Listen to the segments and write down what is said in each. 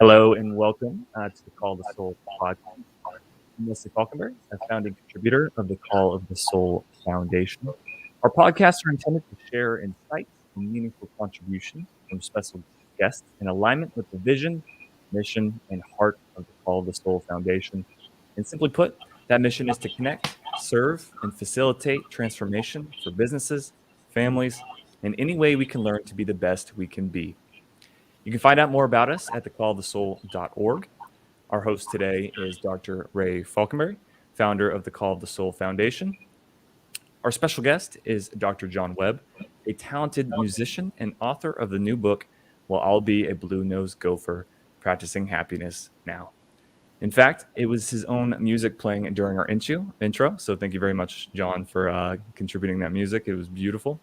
Hello and welcome to the Call of the Soul podcast. I'm Ray Falconberry, a founding contributor of the Call of the Soul Foundation. Our podcasts are intended to share insights and meaningful contributions from special guests in alignment with the vision, mission, and heart of the Call of the Soul Foundation. And simply put, that mission is to connect, serve, and facilitate transformation for businesses, families, in any way we can learn to be the best we can be. You can find out more about us at thecallofthesoul.org. Our host today is Dr. Ray Falconberry, founder of the Call of the Soul Foundation. Our special guest is Dr. John Webb, a talented musician and author of the new book, Well, I'll Be a Blue-Nosed Gopher, Practicing Happiness Now. In fact, it was his own music playing during our intro, so thank you very much, John, for contributing that music. It was beautiful.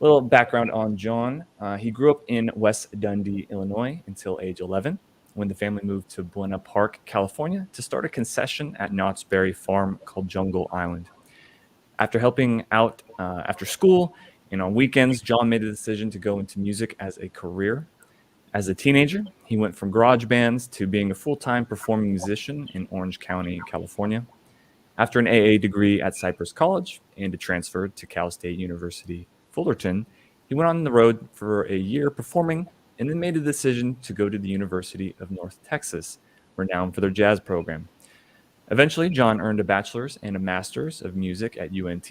Little background on John. He grew up in West Dundee, Illinois until age 11, when the family moved to Buena Park, California to start a concession at Knott's Berry Farm called Jungle Island. After helping out after school and on weekends, John made the decision to go into music as a career. As a teenager, he went from garage bands to being a full-time performing musician in Orange County, California. After an AA degree at Cypress College and a transfer to Cal State University, Fullerton, he went on the road for a year performing and then made a decision to go to the University of North Texas, renowned for their jazz program. Eventually, John earned a bachelor's and a master's of music at UNT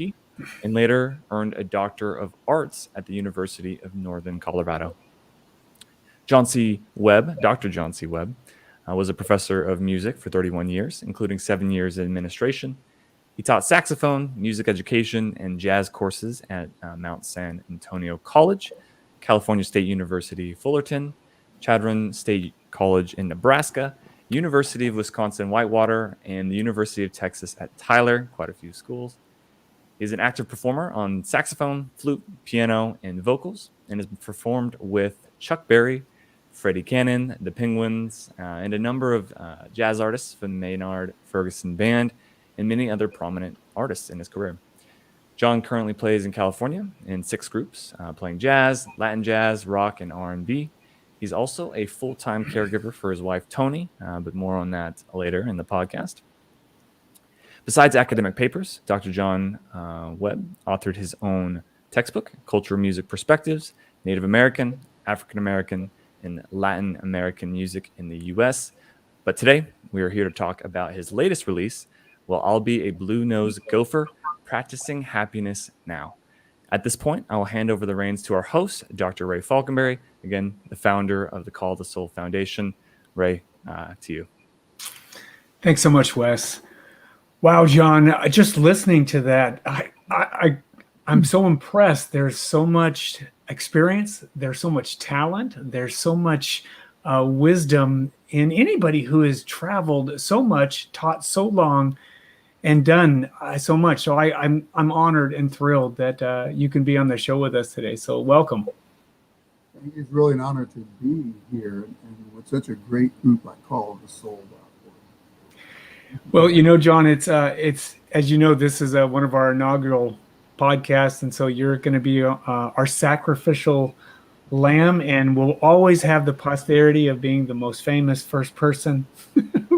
and later earned a Doctor of Arts at the University of Northern Colorado. Dr. John C. Webb, was a professor of music for 31 years, including 7 years in administration. He taught saxophone, music education, and jazz courses at Mount San Antonio College, California State University, Fullerton, Chadron State College in Nebraska, University of Wisconsin-Whitewater, and the University of Texas at Tyler, quite a few schools. He's an active performer on saxophone, flute, piano, and vocals, and has performed with Chuck Berry, Freddie Cannon, the Penguins, and a number of jazz artists from the Maynard Ferguson Band, and many other prominent artists in his career. John currently plays in California in 6 groups, playing jazz, Latin jazz, rock, and R&B. He's also a full-time caregiver for his wife, Toni, but more on that later in the podcast. Besides academic papers, Dr. John Webb authored his own textbook, Cultural Music Perspectives, Native American, African American, and Latin American music in the U.S. But today, we are here to talk about his latest release, Well, I'll Be a Blue-Nosed Gopher, Practicing Happiness Now. At this point, I will hand over the reins to our host, Dr. Ray Falconberry, again, the founder of the Call of the Soul Foundation. Ray, to you. Thanks so much, Wes. Wow, John, just listening to that, I'm so impressed. There's so much experience. There's so much talent. There's so much wisdom in anybody who has traveled so much, taught so long, and done so much. So I'm honored and thrilled that you can be on the show with us today. So welcome. It's really an honor to be here and with such a great group like Call of the Soul. Well, John, it's as you know, this is one of our inaugural podcasts, and so you're going to be our sacrificial lamb, and we'll always have the posterity of being the most famous first person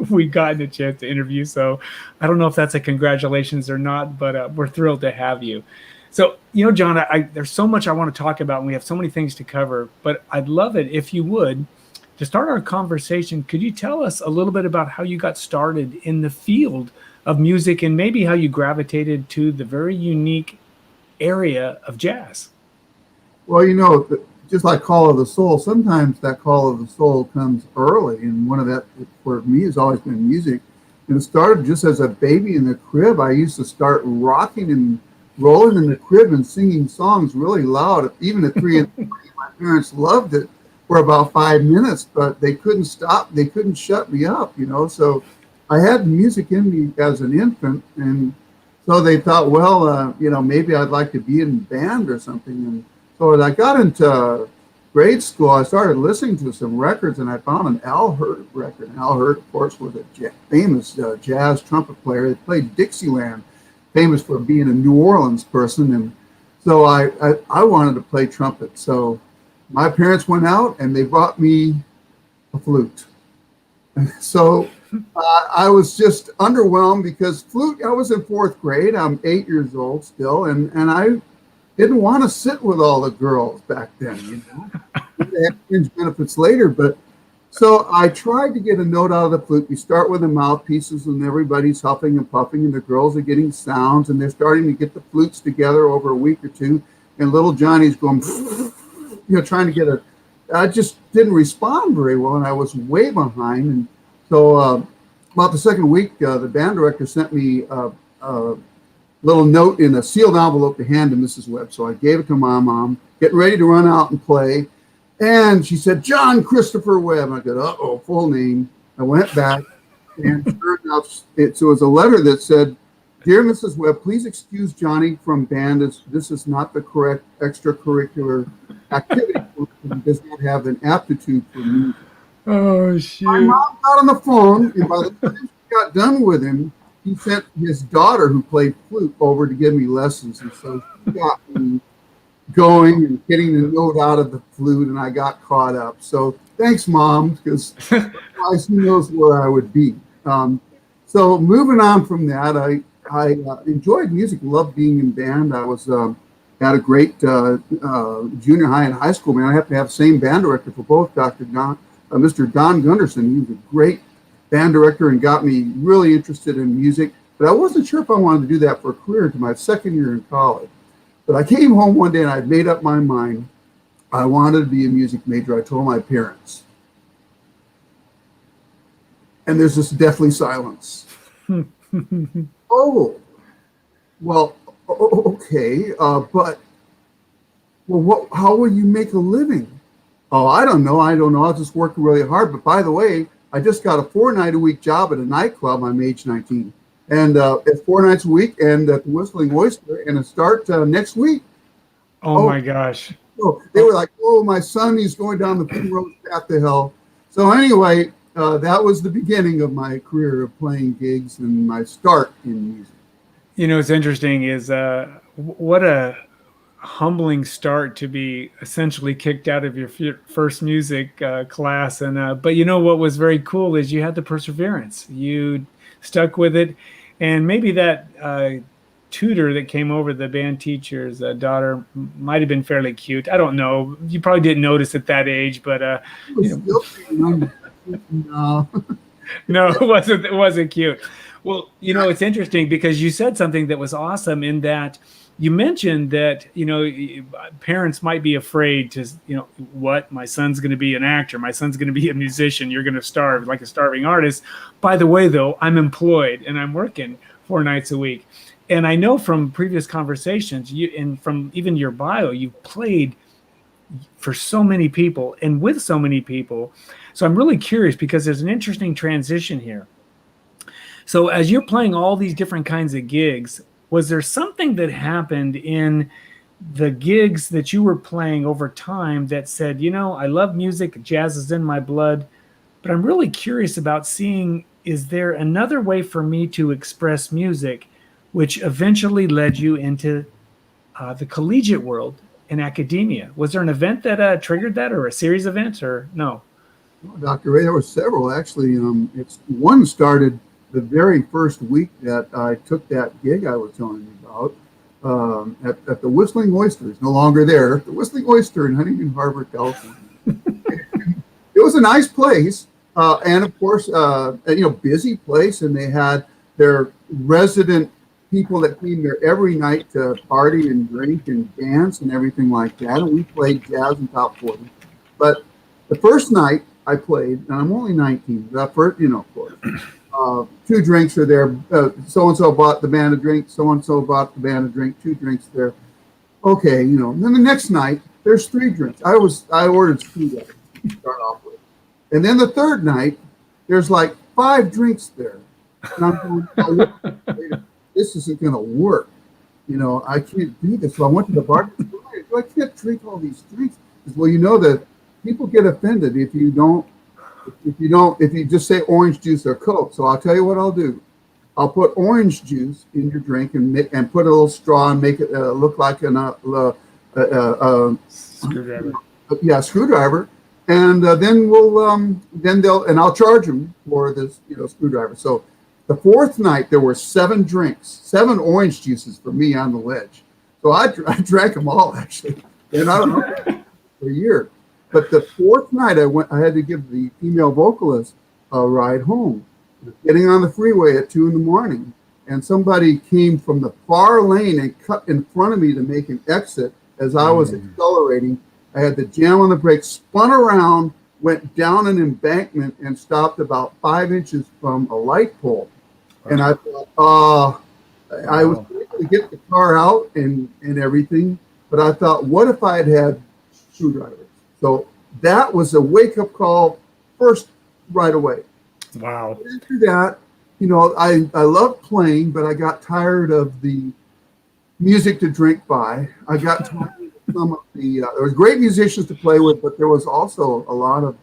we've gotten a chance to interview. So I don't know if that's a congratulations or not, but we're thrilled to have you. So, John, there's so much I want to talk about, and we have so many things to cover, but I'd love it if you would, to start our conversation, could you tell us a little bit about how you got started in the field of music and maybe how you gravitated to the very unique area of jazz? Well, just like Call of the Soul, sometimes that Call of the Soul comes early, and one of that for me has always been music. And it started just as a baby in the crib. I used to start rocking and rolling in the crib and singing songs really loud, even at 3 in the morning. My parents loved it for about 5 minutes, but they couldn't stop. They couldn't shut me up, So I had music in me as an infant, and so they thought, well, maybe I'd like to be in a band or something. And so as I got into grade school, I started listening to some records, and I found an Al Hirt record. And Al Hirt, of course, was a famous jazz trumpet player. He played Dixieland, famous for being a New Orleans person. And so I wanted to play trumpet. So my parents went out and they bought me a flute. So I was just underwhelmed because flute, I was in 4th grade. I'm 8 years old still. And I didn't want to sit with all the girls back then. They had fringe benefits later. But so I tried to get a note out of the flute. We start with the mouthpieces and everybody's huffing and puffing and the girls are getting sounds and they're starting to get the flutes together over a week or two. And little Johnny's going, trying to get I just didn't respond very well, and I was way behind. And so about the second week, the band director sent me a little note in a sealed envelope to hand to Mrs. Webb. So I gave it to my mom, getting ready to run out and play. And she said, John Christopher Webb. And I go, full name. I went back, and it turned out it was a letter that said, Dear Mrs. Webb, please excuse Johnny from band. This is not the correct extracurricular activity. He does not have an aptitude for music. Oh, My shoot. mom got on the phone, and by the time she got done with him, he sent his daughter, who played flute, over to give me lessons. And so she got me going and getting the note out of the flute, and I got caught up. So thanks, Mom, because otherwise who knows where I would be. So moving on from that, I enjoyed music, loved being in band. I was had a great junior high and high school. Man, I have to have the same band director for both, Mr. Don Gunderson. He was a great band director and got me really interested in music. But I wasn't sure if I wanted to do that for a career until my second year in college. But I came home one day and I'd made up my mind. I wanted to be a music major. I told my parents. And there's this deathly silence. Oh, well, okay. But, well, how will you make a living? Oh, I don't know. I'll just work really hard. But by the way, I just got a 4-night-a-week job at a nightclub. I'm age 19. And it's 4 nights a week and at the Whistling Oyster, and it starts next week. Oh, my gosh. So they were like, oh, my son, he's going down the primrose path to hell. So anyway, that was the beginning of my career of playing gigs and my start in music. You know, what's interesting is what a humbling start to be essentially kicked out of your first music class. And but you know what was very cool is you had the perseverance. You stuck with it. And maybe that tutor that came over, the band teacher's daughter, might have been fairly cute. I don't know. You probably didn't notice at that age, but no, it wasn't cute. Well, you know, it's interesting because you said something that was awesome in that you mentioned that, you know, parents might be afraid to, you know, what, my son's going to be an actor, my son's going to be a musician, you're going to starve like a starving artist. By the way, though, I'm employed and I'm working 4 nights a week. And I know from previous conversations, and from even your bio, you've played for so many people and with so many people. So I'm really curious because there's an interesting transition here. So as you're playing all these different kinds of gigs, was there something that happened in the gigs that you were playing over time that said, you know, I love music, jazz is in my blood, but I'm really curious about seeing, is there another way for me to express music, which eventually led you into the collegiate world in academia? Was there an event that triggered that, or a series of events, or no? Well, Dr. Ray, there were several actually. One started the very first week that I took that gig I was telling you about at the Whistling Oyster. It's no longer there. The Whistling Oyster in Huntington Harbor, California. It was a nice place, and of course, busy place, and they had their resident people that came there every night to party and drink and dance and everything like that. And we played jazz and top 40. But the first night I played, and I'm only 19. That first, of course. 2 drinks are there. So-and-so bought the band a drink. So-and-so bought the band a drink. 2 drinks there. Okay, And then the next night, there's 3 drinks. I ordered screwdriver to start off with. And then the third night, there's like 5 drinks there. And I'm going, this isn't going to work. I can't do this. So I went to the bar. I can't drink all these drinks. Well, that people get offended if you just say orange juice or Coke. So I'll tell you what I'll do. I'll put orange juice in your drink and put a little straw and make it look like a Screwdriver. Screwdriver. And then I'll charge them for this, screwdriver. So the fourth night there were 7 drinks, 7 orange juices for me on the ledge. So I drank them all actually, and I don't know for a year. But the fourth night I had to give the female vocalist a ride home, getting on the freeway at 2 a.m, and somebody came from the far lane and cut in front of me to make an exit as I was accelerating. I had to jam on the brakes, spun around, went down an embankment, and stopped about 5 inches from a light pole. And I thought, I was able to get the car out and everything, but I thought, what if I had screwdrivers? So that was a wake-up call first right away. Wow. After that, I love playing, but I got tired of the music to drink by. I got tired of some of the, there was great musicians to play with, but there was also a lot of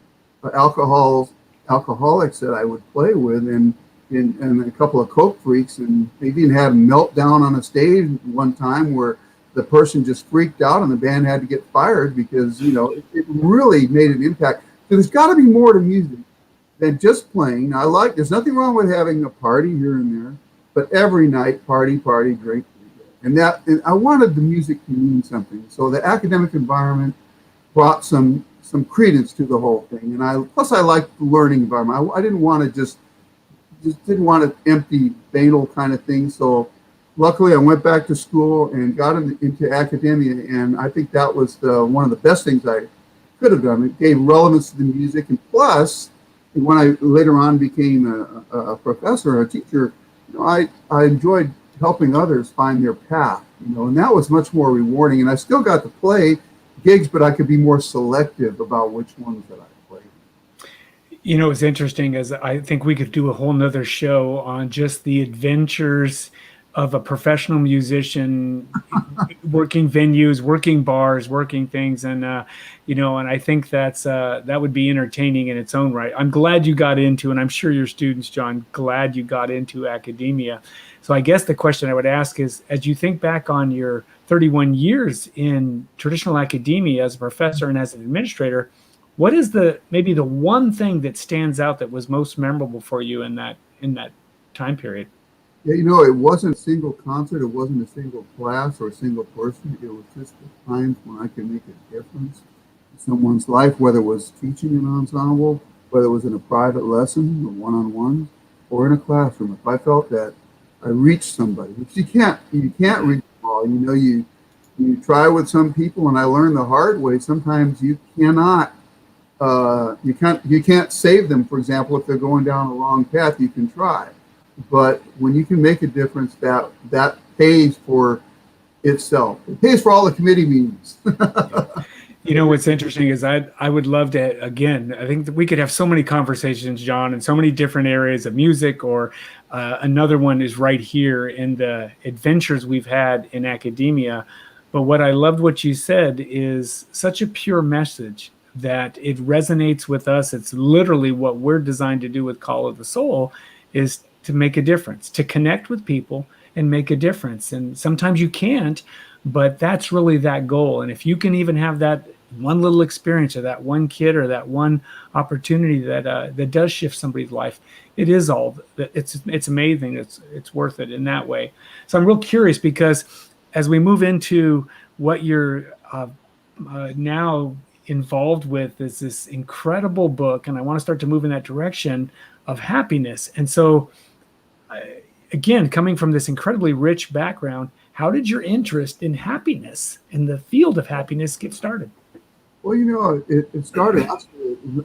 alcoholics that I would play with, and a couple of coke freaks, and they even had a meltdown on a stage one time where the person just freaked out and the band had to get fired because, it really made an impact. So there's got to be more to music than just playing. There's nothing wrong with having a party here and there, but every night, party, drink. And I wanted the music to mean something. So the academic environment brought some credence to the whole thing. And plus I liked the learning environment. I didn't want to just didn't want an empty, banal kind of thing. So luckily I went back to school and got into academia. And I think that was one of the best things I could have done. It gave relevance to the music. And plus, when I later on became a professor, a teacher, I enjoyed helping others find their path, and that was much more rewarding. And I still got to play gigs, but I could be more selective about which ones that I played. It's interesting, as I think we could do a whole nother show on just the adventures of a professional musician, working venues, working bars, working things. And, and I think that would be entertaining in its own right. I'm glad you got into, and I'm sure your students, John, glad you got into academia. So I guess the question I would ask is, as you think back on your 31 years in traditional academia as a professor and as an administrator, what is maybe the one thing that stands out that was most memorable for you in that time period? Yeah, it wasn't a single concert. It wasn't a single class or a single person. It was just the times when I could make a difference in someone's life, whether it was teaching an ensemble, whether it was in a private lesson, or one-on-one, or in a classroom. If I felt that I reached somebody, which you can't reach them all. You try with some people, and I learned the hard way. Sometimes you cannot, you can't save them. For example, if they're going down the wrong path, you can try. But when you can make a difference, that pays for itself. It pays for all the committee meetings. What's interesting is I would love to, again, I think that we could have so many conversations, John, in so many different areas of music, or another one is right here in the adventures we've had in academia. But what I loved what you said is such a pure message that it resonates with us. It's literally what we're designed to do with Call of the Soul, is to make a difference, to connect with people and make a difference. And sometimes you can't, but that's really that goal. And if you can even have that one little experience, or that one kid, or that one opportunity that does shift somebody's life, it's amazing. It's worth it in that way. So I'm real curious, because as we move into what you're now involved with, is this incredible book, and I want to start to move in that direction of happiness. And so again, coming from this incredibly rich background, how did your interest in happiness, in the field of happiness, get started? Well, it started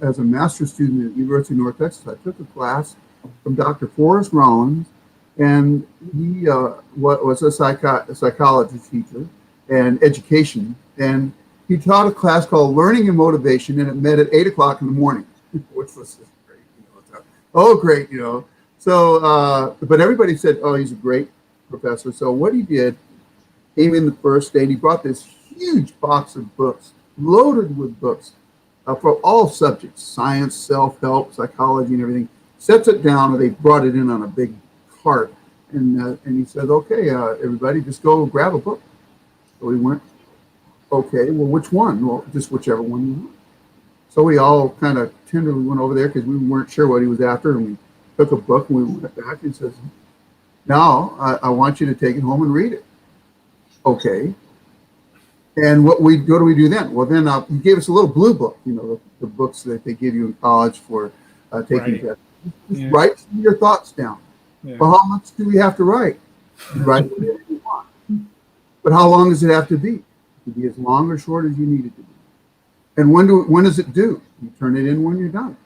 as a master's student at the University of North Texas. I took a class from Dr. Forrest Rollins, and he was a psychology teacher and education. And he taught a class called Learning and Motivation, and it met at 8 o'clock in the morning, which was just great. Great. So, but everybody said, oh, he's a great professor. So what he did, came in the first day, and he brought this huge box of books, loaded with books for all subjects, science, self-help, psychology, and everything. Sets it down, and they brought it in on a big cart. And he said, okay, everybody, just go grab a book. So we went, okay, well, which one? Well, just whichever one you want. So we all kind of tenderly went over there because we weren't sure what he was after, and we took a book, and we went back and says, now I want you to take it home and read it. Okay. And what do we do then? Well, then he gave us a little blue book, the books that they give you in college for taking tests. Just write your thoughts down. Yeah. Well, how much do we have to write? You write whatever you want. But how long does it have to be? It can be as long or short as you need it to be. And when does it due? You turn it in when you're done.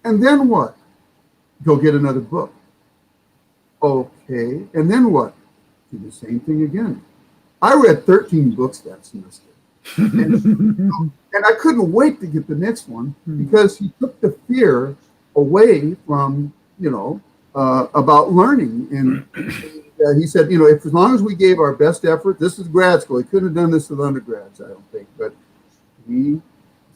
And then what? Go get another book. Okay. And then what? Do the same thing again. I read 13 books that semester. And I couldn't wait to get the next one, because he took the fear away from, about learning. And he said, you know, if as long as we gave our best effort, this is grad school. He couldn't have done this with undergrads, I don't think. But he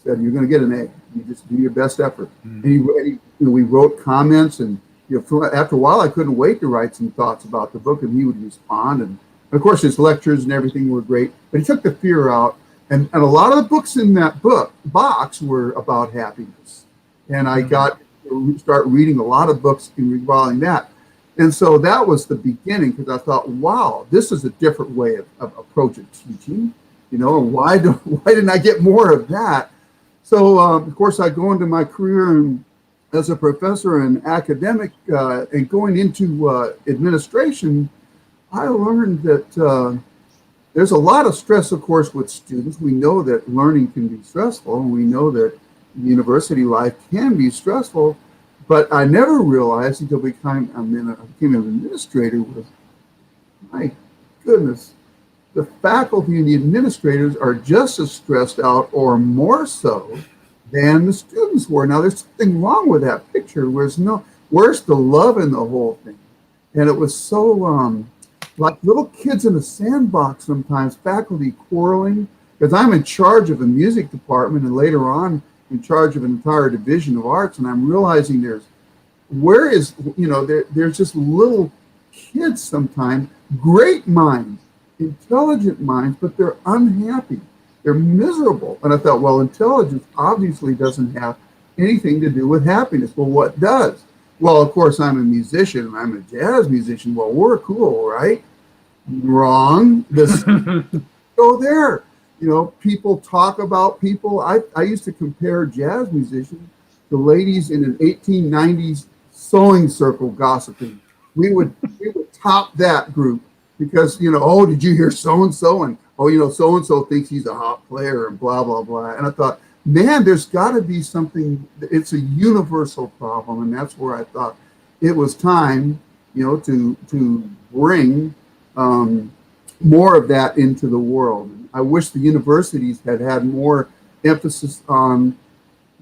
said, you're going to get an A. You just do your best effort. And you know, we wrote comments, and you know, after a while, I couldn't wait to write some thoughts about the book, and he would respond. And of course, his lectures and everything were great, but he took the fear out. And a lot of the books in that box were about happiness. And I got to start reading a lot of books involving that. And so that was the beginning, because I thought, wow, this is a different way of approaching teaching, you know, and why didn't I get more of that? So, of course, I go into my career as a professor and academic, and going into administration, I learned that there's a lot of stress, of course, with students. We know that learning can be stressful, and we know that university life can be stressful, but I never realized until I became an administrator was, my goodness, the faculty and the administrators are just as stressed out or more so than the students were. Now, there's something wrong with that picture. Where's the love in the whole thing? And it was so like little kids in a sandbox sometimes, faculty quarreling, because I'm in charge of a music department and later on in charge of an entire division of arts, and I'm realizing there's just little kids sometimes, great minds, intelligent minds, but they're unhappy. They're miserable. And I thought, well, intelligence obviously doesn't have anything to do with happiness. Well, what does? Well, of course, I'm a musician, and I'm a jazz musician. Well, we're cool, right? Wrong. This go there. You know, people talk about people. I used to compare jazz musicians to ladies in an 1890s sewing circle gossiping. We would top that group because, you know, oh, did you hear so-and-so? And, oh, you know, so-and-so thinks he's a hot player and blah, blah, blah. And I thought, man, there's got to be something. It's a universal problem. And that's where I thought it was time, you know, to bring more of that into the world. I wish the universities had more emphasis on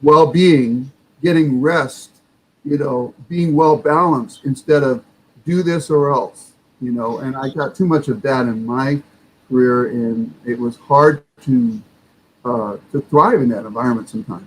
well-being, getting rest, you know, being well-balanced instead of do this or else, you know. And I got too much of that in my career, and it was hard to thrive in that environment sometimes.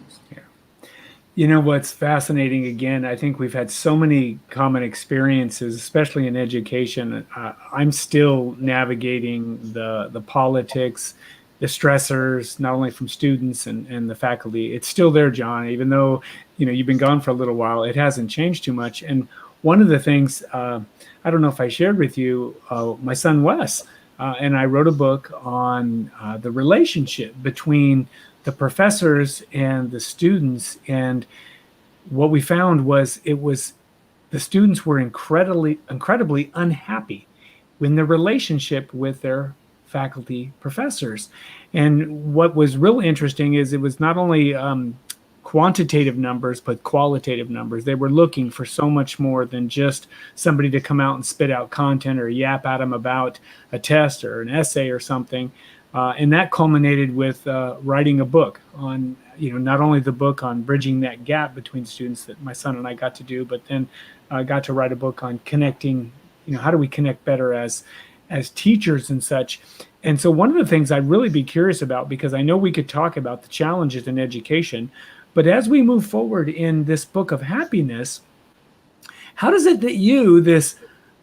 You know what's fascinating, again, I think we've had so many common experiences, especially in education. I'm still navigating the politics, the stressors, not only from students and the faculty. It's still there, John, even though, you know, you've been gone for a little while. It hasn't changed too much. And one of the things, I don't know if I shared with you, my son Wes, and I wrote a book on the relationship between the professors and the students. And what we found was the students were incredibly unhappy in their relationship with their faculty professors. And what was real interesting is it was not only quantitative numbers, but qualitative numbers. They were looking for so much more than just somebody to come out and spit out content or yap at them about a test or an essay or something. And that culminated with writing a book on, you know, not only the book on bridging that gap between students that my son and I got to do, but then I got to write a book on connecting, you know, how do we connect better as teachers and such. And so one of the things I'd really be curious about, because I know we could talk about the challenges in education, but as we move forward in this book of happiness, how does it that you, this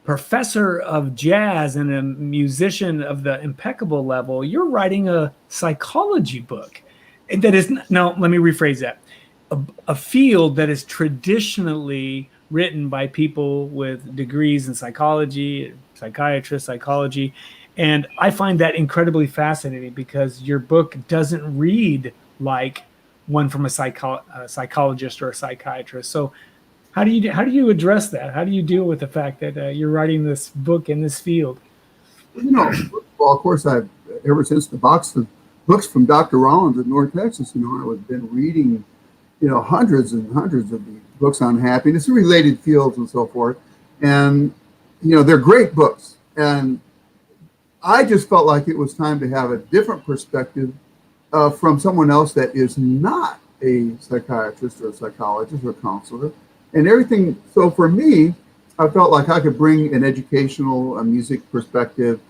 professor of jazz and a musician of the impeccable level, you're writing a psychology book that is, no, let me rephrase that, a field that is traditionally written by people with degrees in psychology, psychiatrists, psychology. And I find that incredibly fascinating because your book doesn't read like one from a psychologist or a psychiatrist. So how do you address that? How do you deal with the fact that you're writing this book in this field? You know, well, of course, I've ever since the box of books from Dr. Rollins in North Texas, you know, I've been reading, you know, hundreds and hundreds of these books on happiness, related fields and so forth. And, you know, they're great books. And I just felt like it was time to have a different perspective from someone else that is not a psychiatrist or a psychologist or a counselor and everything. So for me, I felt like I could bring an educational music perspective,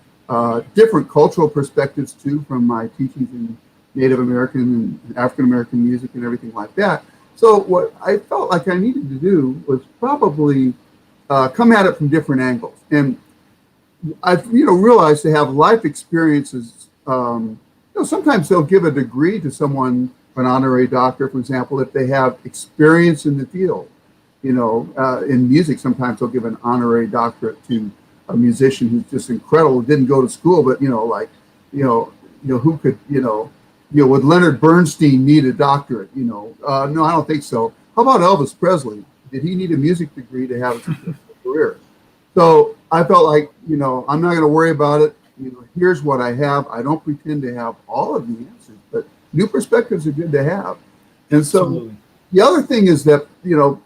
different cultural perspectives too, from my teachings in Native American and African American music and everything like that. So what I felt like I needed to do was probably come at it from different angles. And I've realized to have life experiences. Sometimes they'll give a degree to someone, an honorary doctor, for example, if they have experience in the field. In music, sometimes they'll give an honorary doctorate to a musician who's just incredible, didn't go to school, but who could, would Leonard Bernstein need a doctorate? No, I don't think so. How about Elvis Presley? Did he need a music degree to have a successful career? So I felt like, I'm not going to worry about it. Here's what I have. I don't pretend to have all of the answers, but new perspectives are good to have. And so Absolutely. The other thing is that,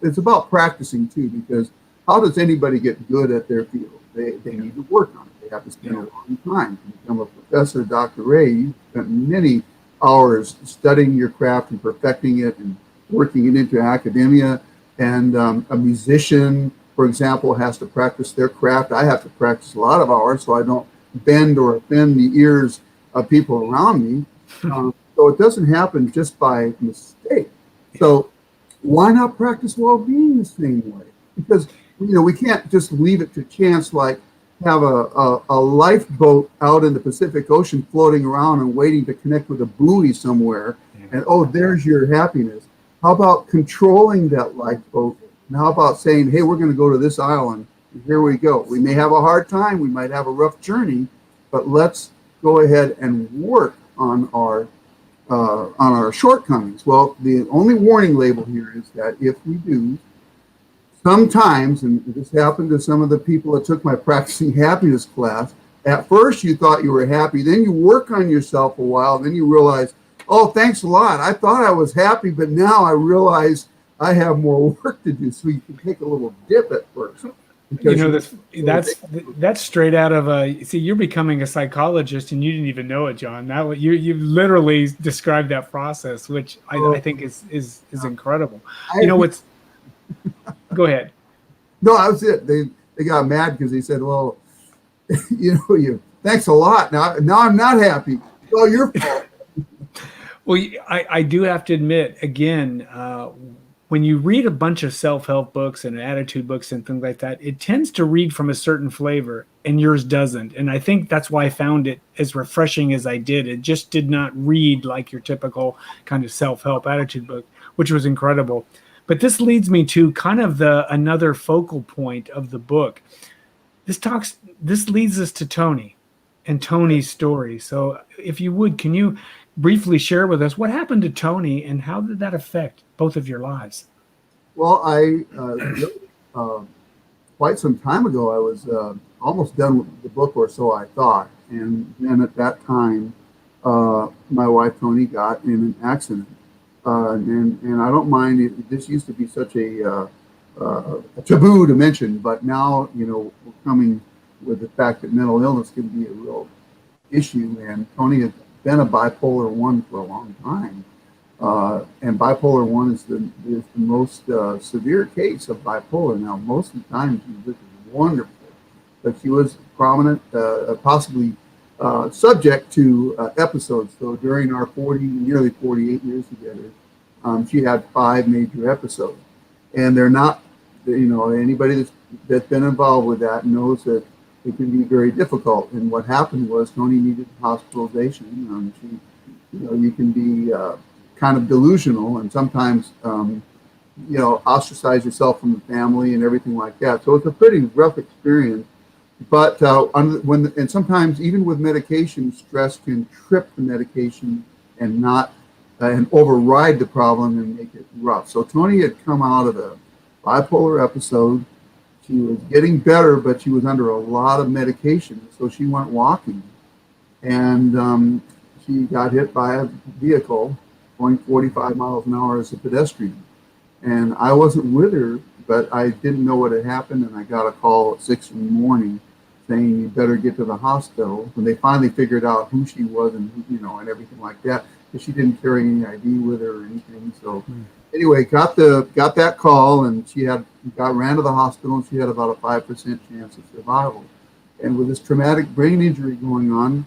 it's about practicing too, because how does anybody get good at their field? They need to work on it. They have to spend a long time to become a professor. Dr. Ray, you spent many hours studying your craft and perfecting it and working it into academia. And a musician, for example, has to practice their craft. I have to practice a lot of hours so I don't bend or offend the ears of people around me. So it doesn't happen just by mistake. So why not practice well-being the same way? Because, we can't just leave it to chance, like have a lifeboat out in the Pacific Ocean floating around and waiting to connect with a buoy somewhere. And, there's your happiness. How about controlling that lifeboat? And how about saying, hey, we're going to go to this island, and here we go. We may have a hard time, we might have a rough journey, but let's go ahead and work on our shortcomings. Well, the only warning label here is that if we do, sometimes, and this happened to some of the people that took my practicing happiness class, at first you thought you were happy, then you work on yourself a while, then you realize, oh, thanks a lot. I thought I was happy, but now I realize I have more work to do. So you can take a little dip at first. That's straight out of see, you're becoming a psychologist and you didn't even know it, John. Now you literally described that process, which I think is incredible. Go ahead. No, that was it. They got mad because they said, well, thanks a lot. Now I'm not happy. It's all your fault. Well, I do have to admit, again, when you read a bunch of self-help books and attitude books and things like that, it tends to read from a certain flavor and yours doesn't. And I think that's why I found it as refreshing as I did. It just did not read like your typical kind of self-help attitude book, which was incredible. But this leads me to kind of another focal point of the book. This leads us to Tony and Tony's story. So if you would, can you briefly share with us what happened to Tony and how did that affect both of your lives? Well, quite some time ago, I was almost done with the book, or so I thought. And then at that time, my wife, Tony, got in an accident. And I don't mind, this used to be such a taboo to mention, but now, we're coming with the fact that mental illness can be a real issue. And Tony has been a bipolar 1 for a long time. And bipolar 1 is the most severe case of bipolar. Now, most of the time, this is wonderful, but she was prominent, possibly subject to episodes. So during our nearly 48 years together, she had 5 major episodes. And they're not, anybody that's been involved with that knows that it can be very difficult. And what happened was Tony needed hospitalization. You can be kind of delusional and sometimes, ostracize yourself from the family and everything like that. So it's a pretty rough experience. But and sometimes even with medication, stress can trip the medication and override the problem and make it rough. So Tony had come out of a bipolar episode. She was getting better, but she was under a lot of medication. So she went walking, and she got hit by a vehicle going 45 miles an hour as a pedestrian. And I wasn't with her, but I didn't know what had happened, and I got a call at 6 in the morning saying you better get to the hospital. When they finally figured out who she was and and everything like that, because she didn't carry any ID with her or anything. So anyway, got that call, and she ran to the hospital, and she had about a 5% chance of survival. And with this traumatic brain injury going on,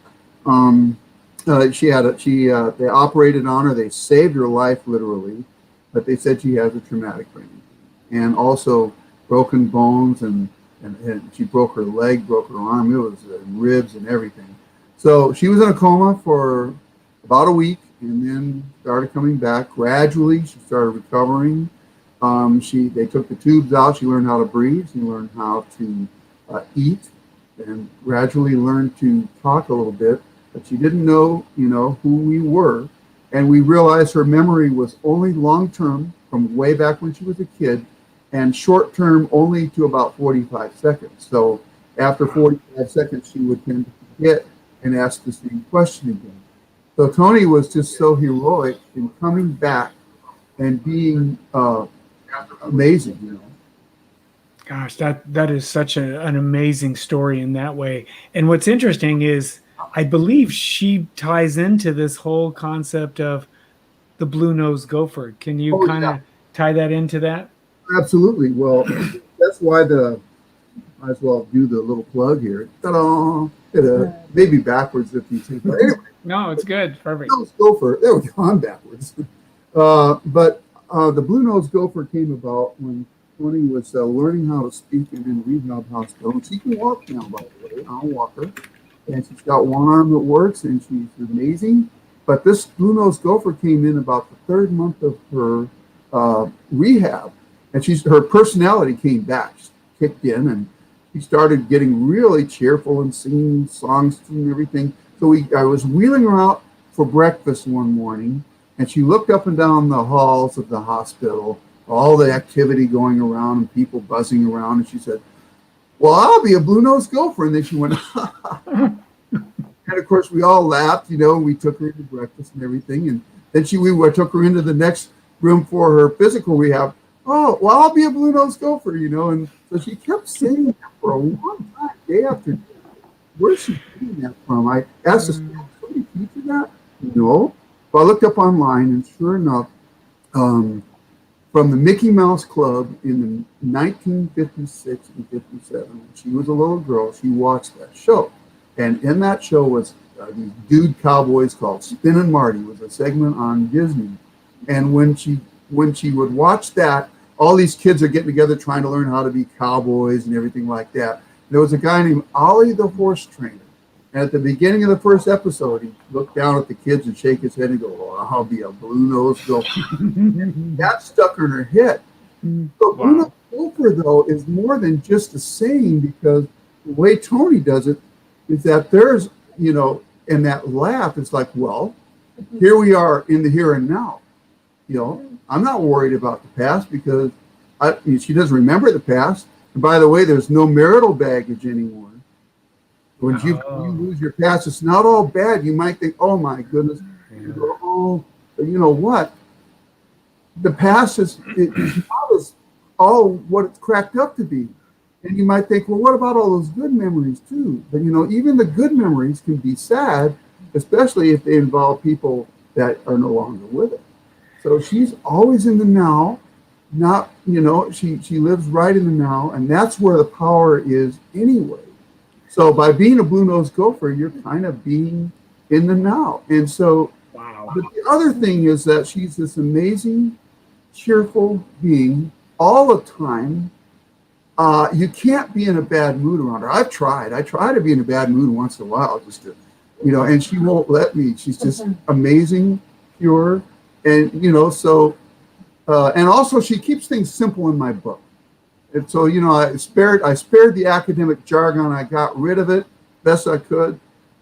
they operated on her. They saved her life literally, but they said she has a traumatic brain injury, and also broken bones, and she broke her leg, broke her arm. It was ribs and everything. So she was in a coma for about a week, and then started coming back gradually. She started recovering. They took the tubes out. She learned how to breathe. She learned how to eat, and gradually learned to talk a little bit. But she didn't know, who we were. And we realized her memory was only long-term from way back when she was a kid, and short-term only to about 45 seconds. So after 45 seconds, she would tend to forget and ask the same question again. So Tony was just so heroic in coming back and being amazing, Gosh, that is such an amazing story in that way. And what's interesting is, I believe she ties into this whole concept of the blue-nosed gopher. Can you kind of tie that into that? Absolutely. Well, that's why might as well do the little plug here. Ta-da! Maybe backwards if you see. But anyway. No, it's good. Perfect. Blue-nosed gopher. There we go. I'm backwards. But the blue-nosed gopher came about when Tony was learning how to speak in a rehab hospital. And she can walk now, by the way. I'll walk her. And she's got one arm that works, and she's amazing. But this blue-nosed gopher came in about the third month of her rehab, and her personality came back. She kicked in, and she started getting really cheerful and singing songs and everything. So I was wheeling her out for breakfast one morning, and she looked up and down the halls of the hospital, all the activity going around and people buzzing around, and she said, "Well, I'll be a blue-nosed gopher." And then she went, and of course we all laughed, we took her to breakfast and everything. And then I took her into the next room for her physical rehab. "Oh, well, I'll be a blue-nosed gopher," And so she kept saying that for a long time, day after day. Where's she getting that from? I asked her, "Somebody teach you that?" No. But I looked up online, and sure enough, from the Mickey Mouse Club in 1956 and 57, when she was a little girl, she watched that show. And in that show was these dude cowboys called Spin and Marty. It was a segment on Disney. And when she would watch that, all these kids are getting together trying to learn how to be cowboys and everything like that. There was a guy named Ollie the horse trainer. And at the beginning of the first episode, he looked down at the kids and shake his head and go, "Oh, I'll be a blue-nosed gopher." That stuck in her head. But blue-nosed gopher, though, is more than just a saying, because the way Tony does it is that there's, in that laugh, it's like, well, here we are in the here and now. I'm not worried about the past because she doesn't remember the past. And by the way, there's no marital baggage anymore. When you lose your past, it's not all bad. You might think, "Oh my goodness," you go, "Oh," but you know what? The past is not all what it's cracked up to be. And you might think, "Well, what about all those good memories too?" But even the good memories can be sad, especially if they involve people that are no longer with it. So she's always in the now. Not, she lives right in the now, and that's where the power is anyway. So by being a blue-nosed gopher, you're kind of being in the now. And so, but the other thing is that she's this amazing, cheerful being all the time. You can't be in a bad mood around her. I've tried. I try to be in a bad mood once in a while, just to, and she won't let me. She's just amazing, pure, and and also she keeps things simple in my book. And so, I spared the academic jargon. I got rid of it best I could,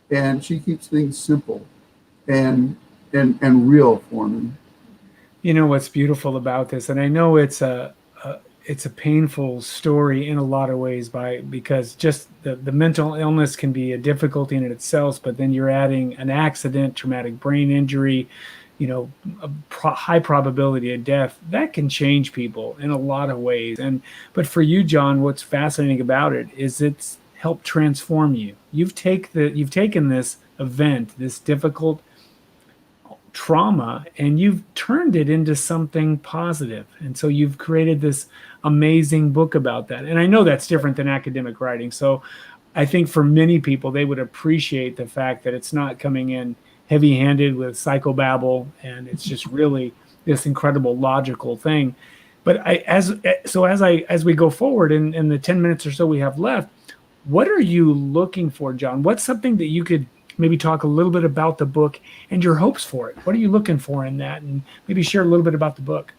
and she keeps things simple and real for me. What's beautiful about this, and I know it's a painful story in a lot of ways, because just the mental illness can be a difficulty in itself, but then you're adding an accident, traumatic brain injury, high probability of death. That can change people in a lot of ways. But for you, John, what's fascinating about it is it's helped transform you. You've taken this event, this difficult, trauma and you've turned it into something positive. And so you've created this amazing book about that. And I know that's different than academic writing. So I think for many people, they would appreciate the fact that it's not coming in heavy-handed with psychobabble, and it's just really this incredible logical thing. But as we go forward in the 10 minutes or so we have left, what are you looking for, John? What's something that you could maybe talk a little bit about the book and your hopes for it? What are you looking for in that? And maybe share a little bit about the book.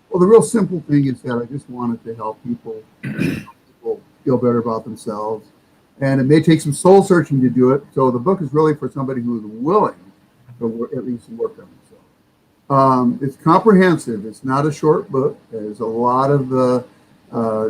Well, the real simple thing is that I just wanted to help people feel better about themselves. And it may take some soul searching to do it. So the book is really for somebody who is willing to at least work on themselves. It's comprehensive. It's not a short book. There's a lot of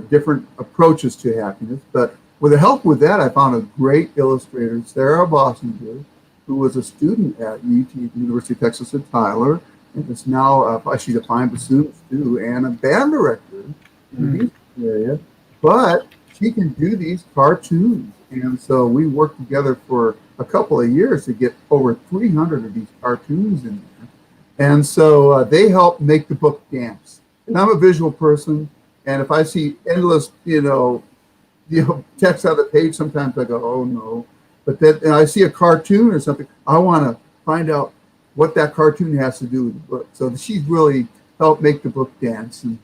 different approaches to happiness. But with the help with that, I found a great illustrator, Sarah Bossinger, who was a student at UT, University of Texas at Tyler, and is now she's a fine bassoonist too, and a band director in the music area. But she can do these cartoons, and so we worked together for a couple of years to get over 300 of these cartoons in there. And so they help make the book dance. And I'm a visual person, and if I see endless, text on the page, sometimes I go, oh no. But then I see a cartoon or something, I want to find out what that cartoon has to do with the book. So she's really helped make the book dance. And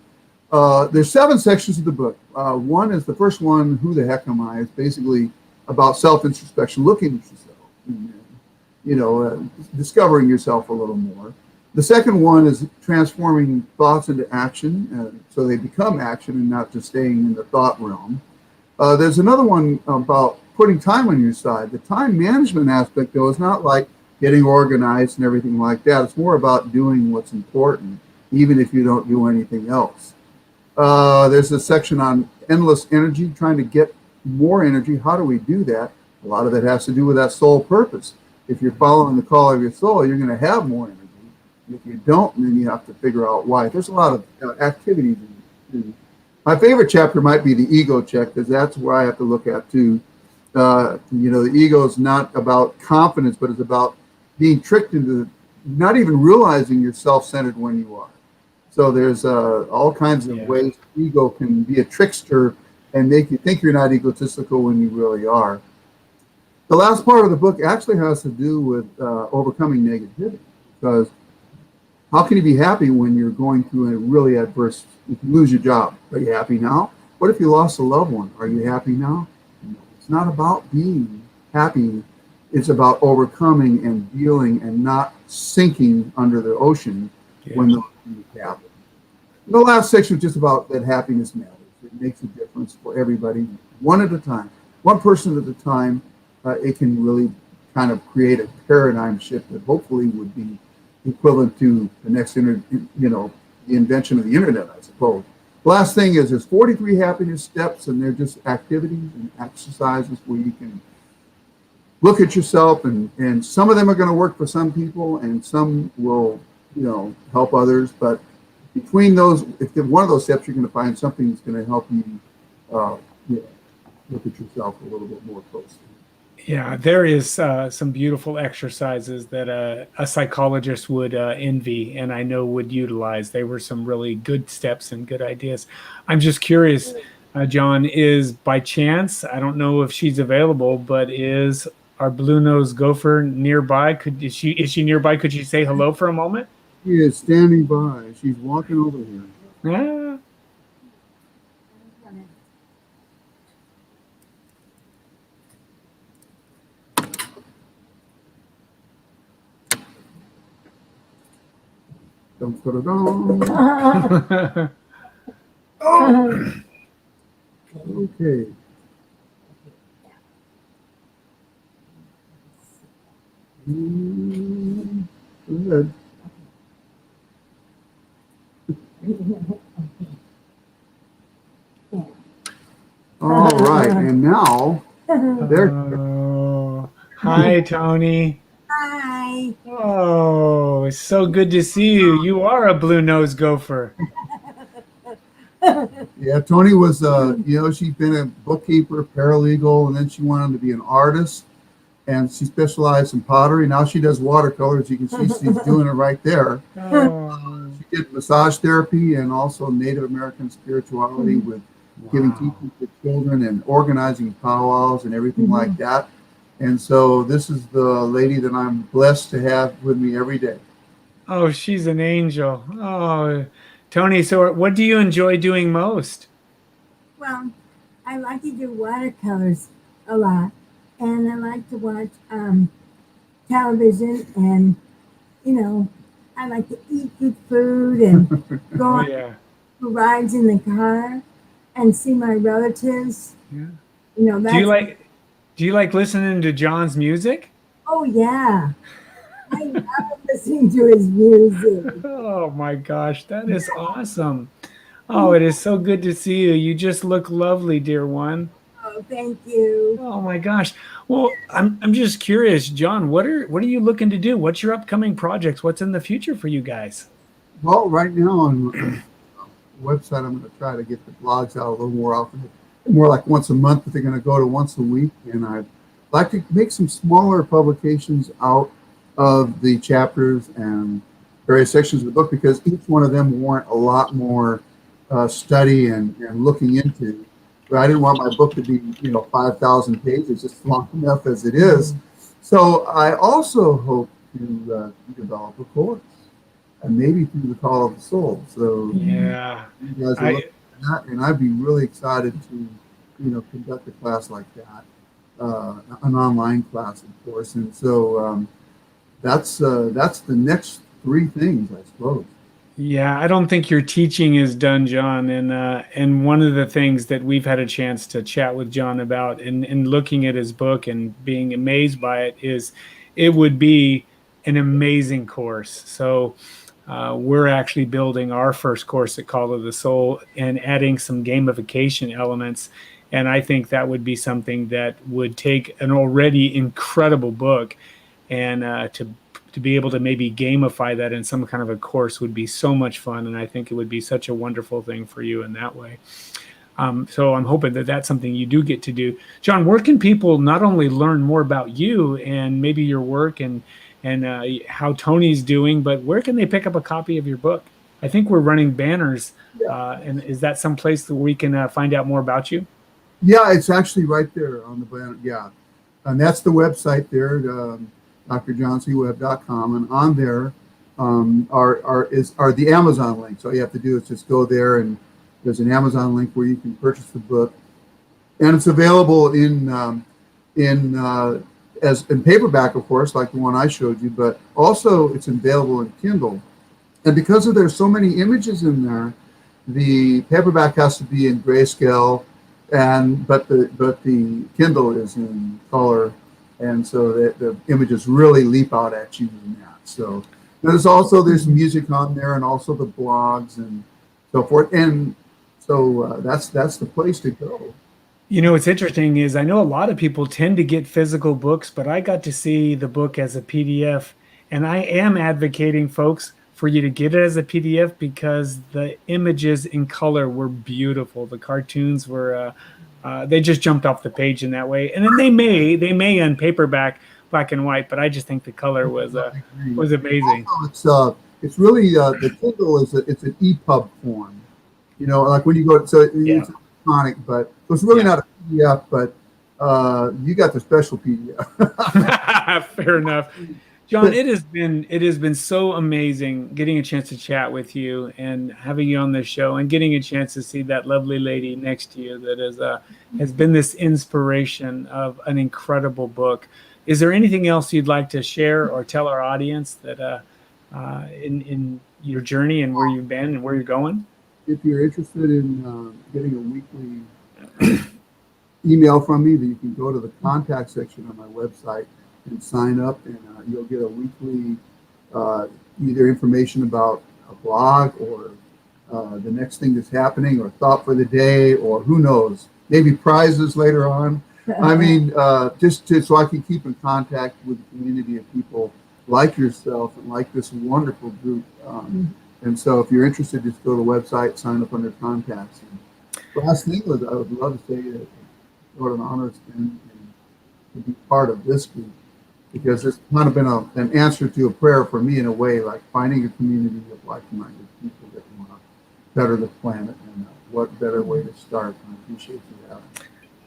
there's 7 sections of the book. One is the first one, Who the Heck Am I? It's basically about self-introspection, looking at yourself, and, discovering yourself a little more. The second one is transforming thoughts into action, so they become action and not just staying in the thought realm. There's another one about putting time on your side. The time management aspect, though, is not like getting organized and everything like that. It's more about doing what's important, even if you don't do anything else. There's a section on endless energy, trying to get more energy. How do we do that? A lot of it has to do with that soul purpose. If you're following the call of your soul, you're going to have more energy. If you don't, then you have to figure out why. There's a lot of activities. My favorite chapter might be the ego check, because that's where I have to look at too. The ego is not about confidence, but it's about being tricked into not even realizing you're self-centered when you are. So there's all kinds of ways ego can be a trickster and make you think you're not egotistical when you really are. The last part of the book actually has to do with overcoming negativity, because how can you be happy when you're going through a really adverse, if you lose your job? Are you happy now? What if you lost a loved one? Are you happy now? No. It's not about being happy. It's about overcoming and dealing and not sinking under the ocean when those things happen. The last section is just about that happiness matters. It makes a difference for everybody, one at a time, one person at a time. It can really kind of create a paradigm shift that hopefully would be equivalent to the next, the invention of the internet, I suppose. The last thing is there's 43 happiness steps, and they're just activities and exercises where you can look at yourself, and some of them are going to work for some people, and some will, help others. But between those, if one of those steps, you're going to find something that's going to help you, look at yourself a little bit more closely. Yeah, there is some beautiful exercises that a psychologist would envy, and I know would utilize. They were some really good steps and good ideas. I'm just curious, John, is by chance, I don't know if she's available, but is our blue-nosed gopher nearby? Is she nearby? Could you say hello for a moment? She is standing by. She's walking over here. Ah. Oh. Okay. Go ahead. All right, and now there. Hi, Tony. Hi. Oh, it's so good to see you. You are a blue-nosed gopher. Yeah, Tony was, she's been a bookkeeper, paralegal, and then she wanted to be an artist. and she specialized in pottery. Now she does watercolors. You can see she's doing it right there. Oh, She did massage therapy and also Native American spirituality with giving teaching to children and organizing powwows and everything like that. And so this is the lady that I'm blessed to have with me every day. oh, she's an angel. Oh, Tony, so what do you enjoy doing most? Well, I like to do watercolors a lot, and I like to watch television, and I like to eat good food and go Oh, on yeah. rides in the car and see my relatives. Yeah. That's Do you like listening to John's music? oh yeah, I love listening to his music. Oh my gosh, that is awesome. Oh, it is so good to see you. You just look lovely, dear one. Oh, thank you. Oh my gosh. Well, I'm just curious, John, what are you looking to do? What's your upcoming projects? What's in the future for you guys? Well, right now on the website, I'm going to try to get the blogs out a little more often, more like once a month, but they're going to go to once a week. And I'd like to make some smaller publications out of the chapters and various sections of the book, because each one of them warrant a lot more study and looking into. But I didn't want my book to be 5,000 pages. It's long enough as it is. So I also hope to develop a course, and maybe through the Call of the Soul. So Yeah. you guys are looking at that, and I'd be really excited to conduct a class like that, an online class, of course. And so that's the next three things, I suppose. Yeah, I don't think your teaching is done, John. And one of the things that we've had a chance to chat with John about in looking at his book and being amazed by it is it would be an amazing course. So we're actually building our first course at Call of the Soul and adding some gamification elements. And I think that would be something that would take an already incredible book and to be able to maybe gamify that in some kind of a course would be so much fun. And I think it would be such a wonderful thing for you in that way. So I'm hoping that that's something you do get to do. John, where can people not only learn more about you and maybe your work and how Tony's doing, but where can they pick up a copy of your book? I think we're running banners. And is that someplace that we can find out more about you? Yeah, it's actually right there on the banner. Yeah. And that's the website there, drjohncwebb.com. And on there are the Amazon links. All you have to do is just go there, and there's an Amazon link where you can purchase the book. And it's available in paperback, of course, like the one I showed you, but also it's available in Kindle. And because there's so many images in there, the paperback has to be in grayscale, but the Kindle is in color, and so the images really leap out at you in that. So there's music on there, and also the blogs and so forth. And so that's the place to go. What's interesting is I know a lot of people tend to get physical books, but I got to see the book as a PDF, and I am advocating, folks, for you to get it as a PDF because the images in color were beautiful. The cartoons were, they just jumped off the page in that way. And then they may on paperback, black and white, but I just think the color was amazing. Also, it's really the Kindle it's an EPUB form, like when you go. So it's electronic, but so it's really not a PDF, but you got the special PDF. Fair enough. John, it has been so amazing getting a chance to chat with you and having you on the show and getting a chance to see that lovely lady next to you that has been this inspiration of an incredible book. Is there anything else you'd like to share or tell our audience that in your journey and where you've been and where you're going? If you're interested in getting a weekly email from me, then you can go to the contact section on my website and sign up, and you'll get a weekly either information about a blog or the next thing that's happening or thought for the day, or who knows, maybe prizes later on. I mean, just so I can keep in contact with the community of people like yourself and like this wonderful group. And so if you're interested, just go to the website, sign up under contacts. And last thing was I would love to say what an honor it's been. to be part of this group, because it's kind of been an answer to a prayer for me in a way, like finding a community of like-minded people that want to better the planet, and what better way to start. I appreciate you having me.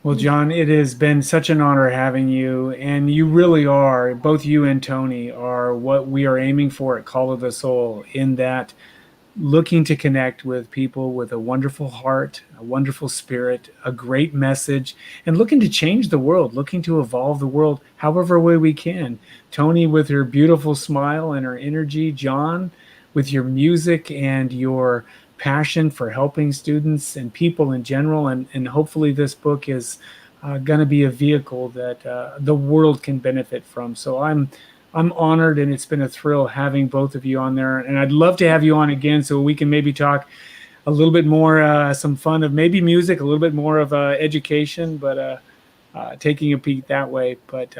Well, John, it has been such an honor having you, and you really are, both you and Tony are what we are aiming for at Call of the Soul, in that looking to connect with people with a wonderful heart, a wonderful spirit, a great message, and looking to change the world, looking to evolve the world however way we can. Tony with her beautiful smile and her energy, John with your music and your passion for helping students and people in general, and hopefully this book is going to be a vehicle that the world can benefit from. So I'm honored, and it's been a thrill having both of you on there. And I'd love to have you on again so we can maybe talk a little bit more, some fun of maybe music, a little bit more of education, but taking a peek that way. But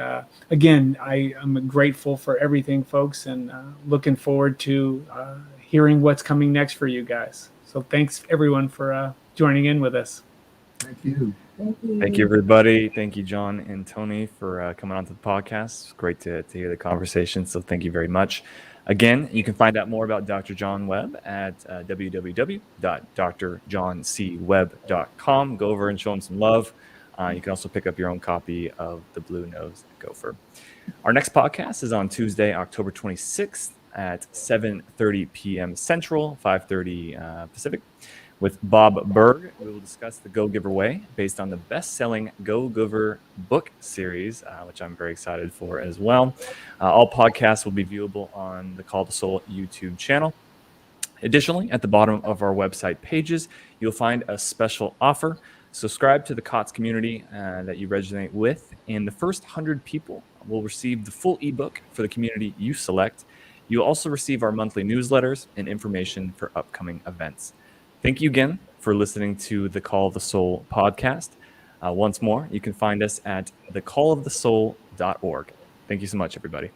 again, I am grateful for everything, folks, and looking forward to hearing what's coming next for you guys. So thanks, everyone, for joining in with us. Thank you. Thank you, everybody. Thank you, John and Tony, for coming onto the podcast. It's great to hear the conversation. So thank you very much. Again, you can find out more about Dr. John Webb at www.drjohncwebb.com. Go over and show him some love. You can also pick up your own copy of The Blue-Nosed Gopher. Our next podcast is on Tuesday, October 26th at 7:30 p.m. Central, 5:30 Pacific. With Bob Berg, we will discuss the Go Giver Way based on the best-selling Go Giver book series, which I'm very excited for as well. All podcasts will be viewable on the Call to Soul YouTube channel. Additionally, at the bottom of our website pages, you'll find a special offer. Subscribe to the COTS community that you resonate with, and the first 100 people will receive the full ebook for the community you select. You'll also receive our monthly newsletters and information for upcoming events. Thank you again for listening to the Call of the Soul podcast. Once more, you can find us at thecallofthesoul.org. Thank you so much, everybody.